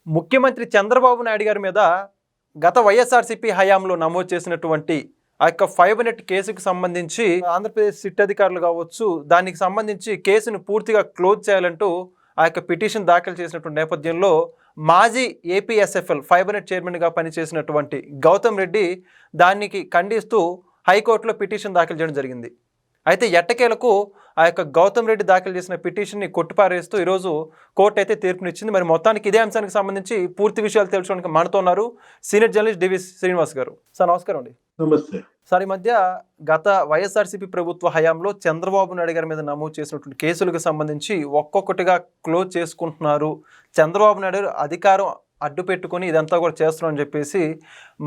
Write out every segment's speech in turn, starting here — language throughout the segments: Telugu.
ముఖ్యమంత్రి చంద్రబాబు నాయుడు గారి మీద గత వైఎస్ఆర్సీపీ హయాంలో నమోదు చేసినటువంటి ఆ యొక్క ఫైబర్ నెట్ కేసుకు సంబంధించి ఆంధ్రప్రదేశ్ సిట్ అధికారులు కావచ్చు, దానికి సంబంధించి కేసును పూర్తిగా క్లోజ్ చేయాలంటూ ఆ యొక్క పిటిషన్ దాఖలు చేసినటువంటి నేపథ్యంలో మాజీ ఏపీఎస్ఎఫ్ఎల్ ఫైబర్ నెట్ చైర్మన్గా పనిచేసినటువంటి గౌతమ్ రెడ్డి దానికి ఖండిస్తూ హైకోర్టులో పిటిషన్ దాఖలు చేయడం జరిగింది. అయితే ఎట్టకేలకు ఆ యొక్క గౌతమ్ రెడ్డి దాఖలు చేసిన పిటిషన్ని కొట్టిపారేస్తూ ఈరోజు కోర్టు అయితే తీర్పునిచ్చింది. మరి మొత్తానికి ఇదే అంశానికి సంబంధించి పూర్తి విషయాలు తెలుసుకోవడానికి మనతో ఉన్నారు సీనియర్ జర్నలిస్ట్ డివి శ్రీనివాస్ గారు. సార్ నమస్కారం అండి. నమస్తే సార్, ఈ మధ్య గత వైఎస్ఆర్సీపీ ప్రభుత్వ హయాంలో చంద్రబాబు నాయుడు గారి మీద నమోదు చేసినటువంటి కేసులకు సంబంధించి ఒక్కొక్కటిగా క్లోజ్ చేసుకుంటున్నారు, చంద్రబాబు నాయుడు అధికారం అడ్డు పెట్టుకుని ఇదంతా కూడా చేస్తున్నారని చెప్పేసి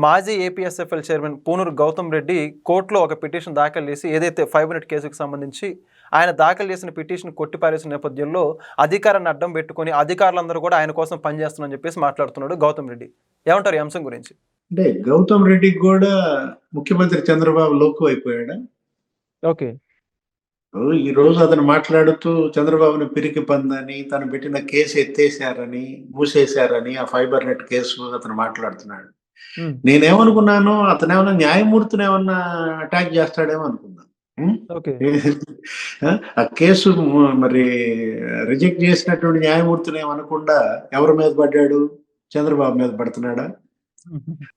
మాజీ ఏపీఎస్ఎఫ్ఎల్ చైర్మన్ పూనూరు గౌతమ్ రెడ్డి కోర్టులో ఒక పిటిషన్ దాఖలు చేసి ఏదైతే ఫైబర్ నెట్ కేసుకు సంబంధించి ఆయన దాఖలు చేసిన పిటిషన్ కొట్టిపారేసిన నేపథ్యంలో అధికారాన్ని అడ్డం పెట్టుకుని అధికారులందరూ కూడా ఆయన కోసం పనిచేస్తున్నారని చెప్పేసి మాట్లాడుతున్నాడు గౌతమ్ రెడ్డి. ఏమంటారు ఈ అంశం గురించి? అంటే గౌతమ్ రెడ్డికి కూడా ముఖ్యమంత్రి చంద్రబాబు లోకు అయిపోయాడా? ఓకే. ఈ రోజు అతను మాట్లాడుతూ చంద్రబాబుని పిరికి పందని, తను పెట్టిన కేసు ఎత్తేసారని, మూసేశారని, ఆ ఫైబర్ నెట్ కేసు అతను మాట్లాడుతున్నాడు. నేనేమనుకున్నాను, అతను ఏమన్నా న్యాయమూర్తిని ఏమన్నా అటాక్ చేస్తాడేమో అనుకున్నాను. ఆ కేసు మరి రిజెక్ట్ చేసినటువంటి న్యాయమూర్తిని ఏమనకుండా ఎవరి మీద పడ్డాడు? చంద్రబాబు మీద పడుతున్నాడా?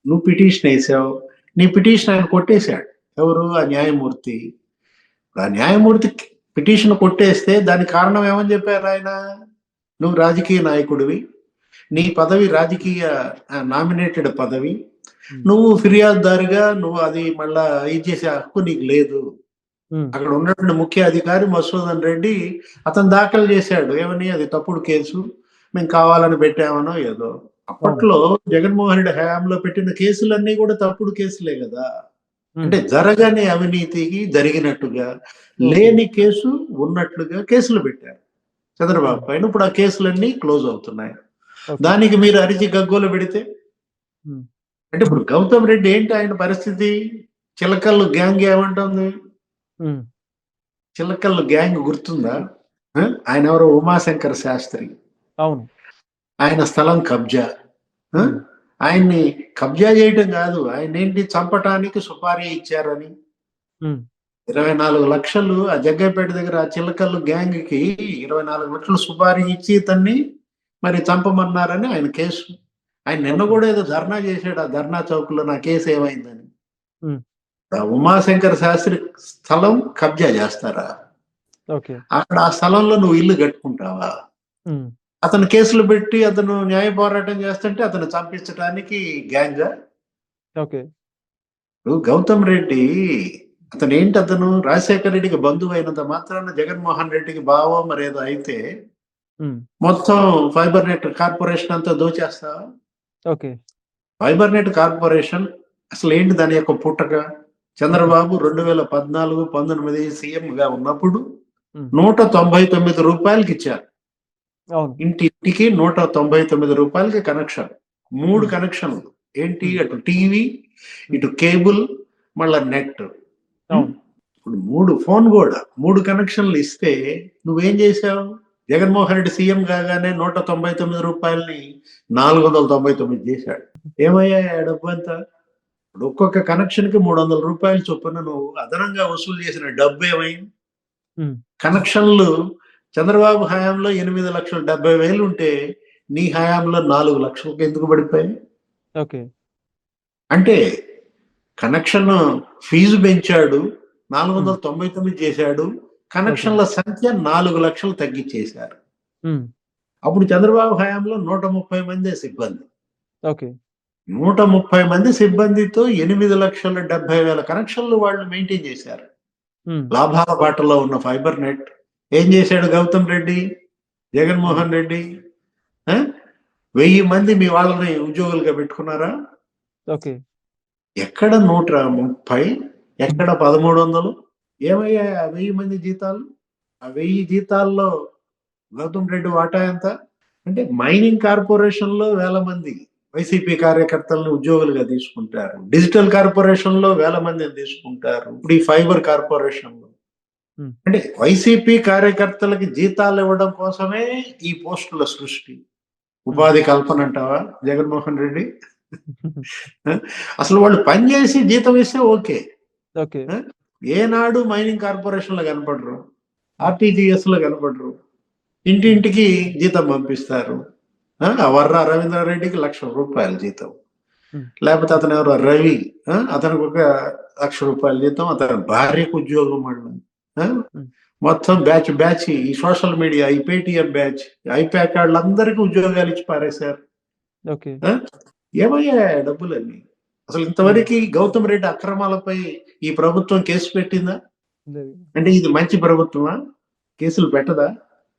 నువ్వు పిటిషన్ వేసావు, నీ పిటిషన్ ఆయన కొట్టేశాడు. ఎవరు? ఆ న్యాయమూర్తి. ఆ న్యాయమూర్తి పిటిషన్ కొట్టేస్తే దానికి కారణం ఏమని చెప్పారు ఆయన? నువ్వు రాజకీయ నాయకుడివి, నీ పదవి రాజకీయ నామినేటెడ్ పదవి, నువ్వు ఫిర్యాదుదారుగా నువ్వు అది మళ్ళా ఇది చేసే హక్కు నీకు లేదు. అక్కడ ఉన్నటువంటి ముఖ్య అధికారి మసూదన్ రెడ్డి అతను దాఖలు చేశాడు. ఏమని? అది తప్పుడు కేసు, మేము కావాలని పెట్టామనో ఏదో. అప్పట్లో జగన్మోహన్ రెడ్డి హయాంలో పెట్టిన కేసులన్నీ కూడా తప్పుడు కేసులే కదా. అంటే జరగని అవినీతికి జరిగినట్టుగా, లేని కేసు ఉన్నట్లుగా కేసులు పెట్టారు చంద్రబాబు పైన. ఇప్పుడు ఆ కేసులన్నీ క్లోజ్ అవుతున్నాయి. దానికి మీరు అరిచి గగ్గోలు పెడితే అంటే ఇప్పుడు గౌతమ్ రెడ్డి ఏంటి ఆయన పరిస్థితి? చిలకల్లు గ్యాంగ్ ఏమంటుంది? చిలకల్లు గ్యాంగ్ గుర్తుందా? ఆయన ఎవరో ఉమాశంకర్ శాస్త్రి. అవును. ఆయన స్థలం కబ్జా. ఆయన్ని కబ్జా చేయటం కాదు, ఆయన ఏంటి చంపటానికి సుపారీ ఇచ్చారని 24 లక్షలు ఆ జగ్గైపేట దగ్గర ఆ చిలకల్లు గ్యాంగ్ కి 24 లక్షలు సుపారీ ఇచ్చి ఇతన్ని మరి చంపమన్నారని ఆయన కేసు. ఆయన నిన్న కూడా ఏదో ధర్నా చేశాడు, ఆ ధర్నా చౌక్ లో. నా కేసు ఏమైందని. ఉమాశంకర్ శాస్త్రి స్థలం కబ్జా చేస్తారా? అక్కడ ఆ స్థలంలో నువ్వు ఇల్లు కట్టుకుంటావా? అతను కేసులు పెట్టి అతను న్యాయ పోరాటం చేస్తుంటే అతను చంపించడానికి గ్యాంగ్. గౌతమ్ రెడ్డి అతను ఏంటి? అతను రాజశేఖర రెడ్డికి బంధువు అయినంత మాత్రాన జగన్మోహన్ రెడ్డికి బావో మరేదో అయితే మొత్తం ఫైబర్ నెట్ కార్పొరేషన్ అంతా దోచేస్తావా? ఫైబర్ నెట్ కార్పొరేషన్ అసలు ఏంటి? దాని యొక్క పుట్టక చంద్రబాబు 2014-19 సీఎం గా ఉన్నప్పుడు 199 రూపాయలకి ఇచ్చారు. ఇంటికి 199 రూపాయలకి కనెక్షన్. 3 కనెక్షన్లు. ఏంటి? అటు టీవీ, ఇటు కేబుల్, మళ్ళా నెట్. ఇప్పుడు 3 ఫోన్ కూడా 3 కనెక్షన్లు ఇస్తే నువ్వేం చేశావు? జగన్మోహన్ రెడ్డి సీఎం కాగానే 199 రూపాయలని 499 చేశాడు. ఏమయ్యా డబ్బు అంతా? ఇప్పుడు ఒక్కొక్క కనెక్షన్ కి 300 రూపాయలు చొప్పున నువ్వు అదనంగా వసూలు చేసిన డబ్బు ఏమైంది? కనెక్షన్లు చంద్రబాబు హయాంలో 8,70,000 ఉంటే నీ హయాంలో 4 లక్షలకు ఎందుకు పడిపోయాయి? అంటే కనెక్షన్ ఫీజు పెంచాడు, 499 చేశాడు, కనెక్షన్ల సంఖ్య 4 లక్షలు తగ్గించేశారు. అప్పుడు చంద్రబాబు హయాంలో 130 మంది సిబ్బంది. 130 మంది సిబ్బందితో 8,70,000 కనెక్షన్లు వాళ్ళు మెయింటైన్ చేశారు. లాభాల బాటలో ఉన్న ఫైబర్ నెట్ ఏం చేశాడు గౌతమ్ రెడ్డి? జగన్మోహన్ రెడ్డి 1000 మంది మీ వాళ్ళని ఉద్యోగులుగా పెట్టుకున్నారా? ఎక్కడ 130, ఎక్కడ 1300? ఏమయ్యా 1000 మంది జీతాలు? ఆ 1000 జీతాల్లో గౌతమ్ రెడ్డి వాటా ఎంత? అంటే మైనింగ్ కార్పొరేషన్ లో 1000 మంది వైసీపీ కార్యకర్తలను ఉద్యోగులుగా తీసుకుంటారు. డిజిటల్ కార్పొరేషన్ లో 1000 మందిని తీసుకుంటారు. ఇప్పుడు ఈ ఫైబర్ కార్పొరేషన్ లో అంటే వైసీపీ కార్యకర్తలకి జీతాలు ఇవ్వడం కోసమే ఈ పోస్టుల సృష్టి. ఉపాధి కల్పన అంటావా జగన్మోహన్ రెడ్డి? ఆ? అసలు వాళ్ళు పని చేసి జీతం ఇస్తే ఓకే. ఓకే. ఆ? ఏనాడు మైనింగ్ కార్పొరేషన్ లో కనపడరు, ఆర్టీజీఎస్ లో కనపడరు, ఇంటింటికి జీతం పంపిస్తారు. ఆ వర్ర రవీంద్రారెడ్డికి ₹1,00,000 జీతం, లేకపోతే అతను ఎవరో రవి, అతనికి ఒక ₹1,00,000 జీతం, అతని భార్యకు ఉద్యోగం మళ్ళీ. ఆ? మొత్తం బ్యాచ్ బ్యాచ్ ఈ సోషల్ మీడియా, ఈ పేటిఎం బ్యాచ్, ఐప్యాక్ వాళ్ళందరికీ ఉద్యోగాలు ఇచ్చి పారేశారు. ఓకే. ఆ? ఏమయ్యా డబ్బులన్నీ? అసలు ఇంతవరకు గౌతమ్ రెడ్డి అక్రమాలపై ఈ ప్రభుత్వం కేసు పెట్టిందా? అంటే ఇది మంచి ప్రభుత్వమా? కేసులు పెట్టదా?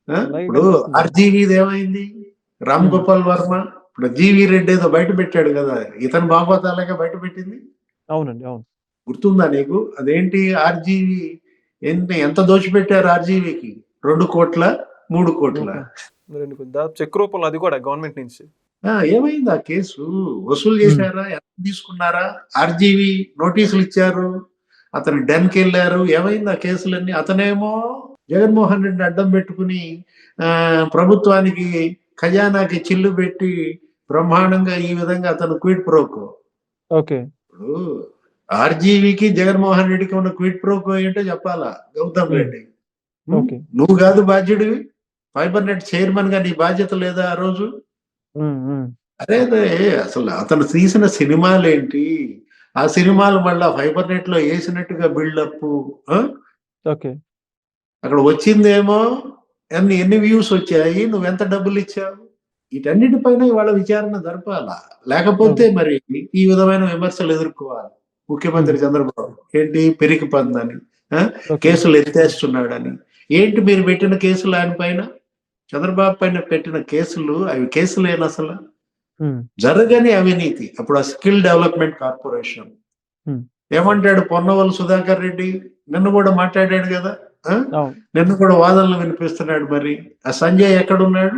అలాగే ఇప్పుడు కనిపిస్తుంది. ఆర్జీవీది ఏమైంది? రామ్ గోపాల్ వర్మ, ఇప్పుడు జీవి రెడ్డి ఏదో బయట పెట్టాడు కదా, ఇతను బాగోతాలేగా బయట పెట్టింది. అవునండి. అవును. గుర్తుందా నీకు? అదేంటి ఆర్జీవి ఎంత దోచిపెట్టారు ఆర్జీవికి? 2 కోట్ల 3 కోట్ల? చెక్ రూపంలో, అది కూడా గవర్నమెంట్ నుంచి. ఏమైంది ఆ కేసు? వసూలు చేశారా? ఎంత తీసుకున్నారా? ఆర్జీవి నోటీసులు ఇచ్చారు, అతను డెన్కి వెళ్ళారు. ఏమైంది ఆ కేసులన్నీ? అతనేమో జగన్మోహన్ రెడ్డి అడ్డం పెట్టుకుని ప్రభుత్వానికి ఖజానాకి చిల్లు పెట్టి బ్రహ్మాండంగా ఈ విధంగా అతను క్విడ్ ప్రోకో. ఓకే. ఇప్పుడు ఆర్జీవికి జగన్మోహన్ రెడ్డికి ఉన్న క్విడ్ ప్రోకో ఏంటో చెప్పాలా గౌతమ్ రెడ్డి? ఓకే. నువ్వు కాదు బాధ్యుడివి? ఫైబర్ నెట్ చైర్మన్ గా నీ బాధ్యత లేదా ఆ రోజు? అదే అసలు అతను తీసిన సినిమాలేంటి? ఆ సినిమాలు మళ్ళా ఫైబర్ నెట్ లో వేసినట్టుగా బిల్డప్. ఓకే. అక్కడ వచ్చిందేమో ఎన్ని వ్యూస్ వచ్చాయి, నువ్వెంత డబ్బులు ఇచ్చావు? వీటన్నిటిపైన ఇవాళ విచారణ జరపాలా, లేకపోతే మరి ఈ విధమైన విమర్శలు ఎదుర్కోవాలి ముఖ్యమంత్రి చంద్రబాబు. ఏంటి పెరిగి పందని, కేసులు ఎత్తేస్తున్నాడని. ఏంటి మీరు పెట్టిన కేసులు ఆయన పైన, చంద్రబాబు పైన పెట్టిన కేసులు అవి కేసులేని అసలు జరగని అవినీతి. అప్పుడు ఆ స్కిల్ డెవలప్మెంట్ కార్పొరేషన్ ఏమంటాడు పొన్నవల్ సుధాకర్ రెడ్డి? నిన్ను కూడా మాట్లాడాడు కదా, నిన్ను కూడా వాదనలు వినిపిస్తున్నాడు. మరి ఆ సంజయ్ ఎక్కడున్నాడు?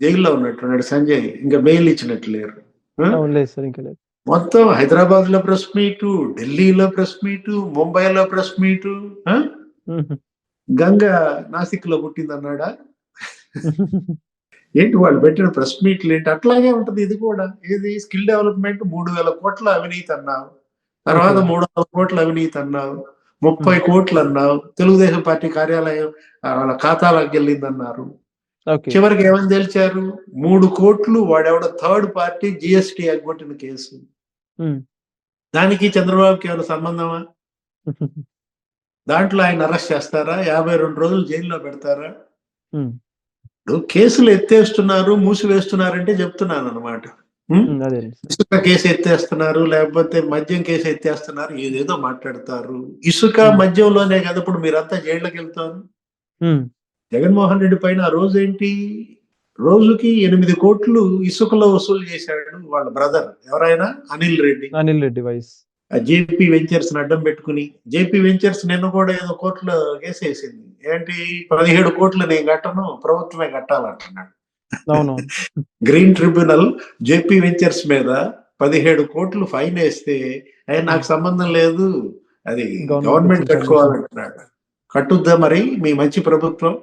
జైల్లో ఉన్నట్టున్నాడు సంజయ్, ఇంకా బెయిల్ ఇచ్చినట్టు లేరు. మొత్తం హైదరాబాద్ లో ప్రెస్ మీటు, ఢిల్లీలో ప్రెస్ మీటు, ముంబైలో ప్రెస్ మీటు. గంగ నాసిక్ లో పుట్టిందన్నాడా? ఏంటి వాళ్ళు పెట్టిన ప్రెస్ మీట్లు ఏంటి? అట్లాగే ఉంటది ఇది కూడా. ఏది స్కిల్ డెవలప్మెంట్ 3,000 కోట్ల అవినీతి అన్నావు, తర్వాత 300 కోట్ల అవినీతి అన్నావు, 30 కోట్లు అన్నావు, తెలుగుదేశం పార్టీ కార్యాలయం వాళ్ళ ఖాతాలకు వెళ్ళిందన్నారు. చివరికి ఏమని తేల్చారు? 3 కోట్లు వాడెవడ థర్డ్ పార్టీ జిఎస్టీ ఎగ్గొట్టిన కేసు. దానికి చంద్రబాబుకి ఏమైనా సంబంధమా? దాంట్లో ఆయన అరెస్ట్ చేస్తారా? 52 రోజులు జైల్లో పెడతారా? కేసులు ఎత్తేస్తున్నారు, మూసివేస్తున్నారంటే చెప్తున్నాను అనమాట. ఇసుక కేసు ఎత్తేస్తున్నారు, లేకపోతే మద్యం కేసు ఎత్తేస్తున్నారు, ఏదేదో మాట్లాడతారు. ఇసుక మద్యంలోనే కదా ఇప్పుడు మీరంతా జైళ్ళకి వెళ్తారు. జగన్మోహన్ రెడ్డి పైన ఆ రోజు ఏంటి, రోజుకి 8 కోట్లు ఇసుకలో వసూలు చేశాడు వాళ్ళ బ్రదర్ ఎవరైనా అనిల్ రెడ్డి వైస్. ఆ జేపీ వెంచర్స్ అడ్డం పెట్టుకుని, జేపీ వెంచర్స్ నిన్న కూడా ఏదో కోర్టులో కేసు వేసింది. ఏంటి 17 కోట్లు నేను కట్టను, ప్రభుత్వమే కట్టాలంటున్నాడు. గ్రీన్ ట్రిబ్యునల్ జేపీ వెంచర్స్ మీద 17 కోట్లు ఫైన్ వేస్తే నాకు సంబంధం లేదు, అది గవర్నమెంట్ కట్టుకోవాలంటున్నాడు. కట్టుద్దా మరి మీ మంచి ప్రభుత్వం?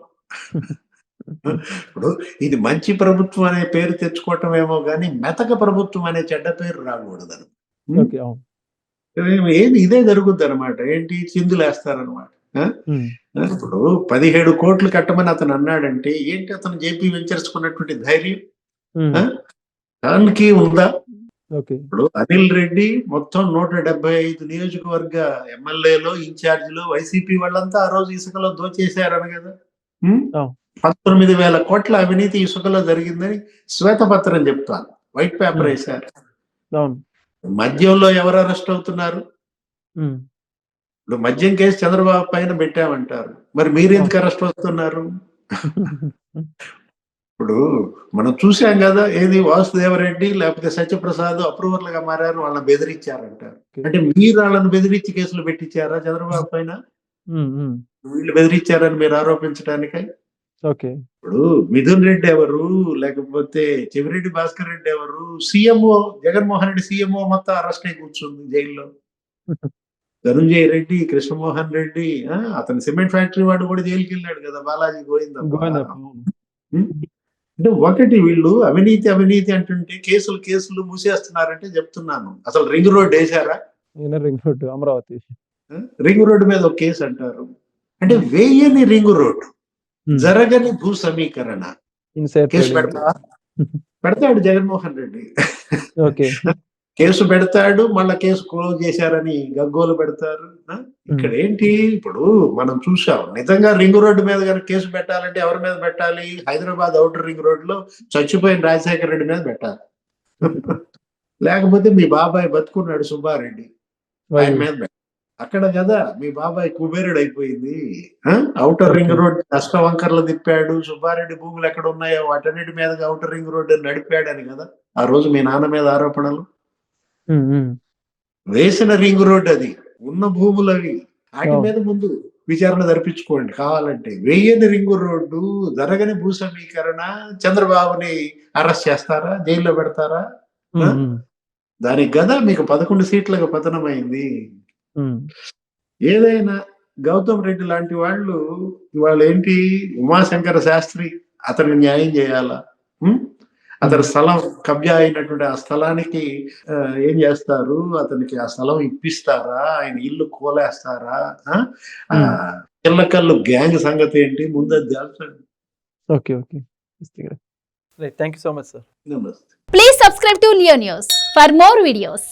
ఇప్పుడు ఇది మంచి ప్రభుత్వం అనే పేరు తెచ్చుకోవటం ఏమో గానీ మెతక ప్రభుత్వం అనే చెడ్డ పేరు రాకూడదని. ఏది ఇదే జరుగుద్ది అనమాట. ఏంటి చిందులేస్తారనమాట. ఇప్పుడు 17 కోట్లు కట్టమని అతను అన్నాడంటే ఏంటి అతను జేపీ వెంచర్స్ కున్నటువంటి ధైర్యం దానికి ఉందా? ఇప్పుడు అనిల్ రెడ్డి మొత్తం 175 నియోజకవర్గ ఎమ్మెల్యేలో ఇన్ఛార్జిలో వైసీపీ వాళ్ళంతా ఆ రోజు ఇసుకలో దోచేశారని కదా. 19,000 కోట్ల అవినీతి ఇసుకలో జరిగిందని శ్వేతపత్రం చెప్తాను, వైట్ పేపర్ వేశారు. మద్యంలో ఎవరు అరెస్ట్ అవుతున్నారు? ఇప్పుడు మద్యం కేసు చంద్రబాబు పైన పెట్టామంటారు, మరి మీరు ఎందుకు అరెస్ట్ అవుతున్నారు? ఇప్పుడు మనం చూసాం కదా, ఏది వాసుదేవరెడ్డి లేకపోతే సత్యప్రసాద్ అప్రూవర్లుగా మారారు, వాళ్ళని బెదిరించారంటారు. అంటే మీరు వాళ్ళని బెదిరించి కేసులు పెట్టించారా చంద్రబాబు పైన? వీళ్ళు బెదిరించారని మీరు ఆరోపించడానికై? ఇప్పుడు మిథున్ రెడ్డి ఎవరు, లేకపోతే చెవిరెడ్డి భాస్కర్ రెడ్డి ఎవరు? సీఎంఓ జగన్మోహన్ రెడ్డి సీఎంఓ మొత్తం అరెస్ట్ అయి కూర్చుంది జైల్లో. ధనుంజయ రెడ్డి, కృష్ణమోహన్ రెడ్డి, అతను సిమెంట్ ఫ్యాక్టరీ వాడు కూడా జైలుకి వెళ్ళాడు కదా, బాలాజీ గోవిందప్ప. అంటే ఒకటి వీళ్ళు అవినీతి అవినీతి అంటుంటే కేసులు మూసేస్తున్నారంటే చెప్తున్నాను. అసలు రింగ్ రోడ్ వేశారా? Inner ring road Amaravati. Ring road మీద ఒక కేసు అంటారు. అంటే వేయని రింగ్ రోడ్డు, జరగని భూ సమీకరణ కేసు పెడతాడు జగన్మోహన్ రెడ్డి. ఓకే. కేసు పెడతాడు, మళ్ళా కేసు క్లోజ్ చేశారని గగ్గోలు పెడతారు. ఇక్కడ ఏంటి, ఇప్పుడు మనం చూసాం, నిజంగా రింగ్ రోడ్డు మీద కనుక కేసు పెట్టాలంటే ఎవరి మీద పెట్టాలి? హైదరాబాద్ ఔటర్ రింగ్ రోడ్ లో చచ్చిపోయిన రాజశేఖర రెడ్డి మీద పెట్టాలి. లేకపోతే మీ బాబాయ్ బతుకున్నాడు సుబ్బారెడ్డి, ఆయన మీద పెట్టాలి. అక్కడ కదా మీ బాబాయ్ కుబేరుడు అయిపోయింది. ఔటర్ రింగ్ రోడ్ అష్టవంకర్లు తిప్పాడు, సుబ్బారెడ్డి భూములు ఎక్కడ ఉన్నాయో వాటన్నిటి మీద ఔటర్ రింగ్ రోడ్డు నడిపాడని కదా ఆ రోజు మీ నాన్న మీద ఆరోపణలు. వేసిన రింగ్ రోడ్ అది, ఉన్న భూములు అవి, వాటి మీద ముందు విచారణ జరిపించుకోండి కావాలంటే. వేయని రింగ్ రోడ్డు, జరగని భూ సమీకరణ, చంద్రబాబుని అరెస్ట్ చేస్తారా, జైల్లో పెడతారా? దానికి కదా మీకు 11 సీట్లకు పతనమైంది. ఏదైనా గౌతమ్ రెడ్డి లాంటి వాళ్ళు ఇవాళ ఏంటి, ఉమాశంకర శాస్త్రి అతనికి న్యాయం చేయాలా? అతని స్థలం కబ్జా అయినటువంటి ఆ స్థలానికి ఏం చేస్తారు? అతనికి ఆ స్థలం ఇప్పిస్తారా? ఆయన ఇల్లు కూలేస్తారా? చిల్లకల్లు గ్యాంగ్ సంగతి ఏంటి? ముందు అది తెలుసండి. Okay, okay. Thank you so much sir. నమస్తే. Please subscribe to Leo News for more videos.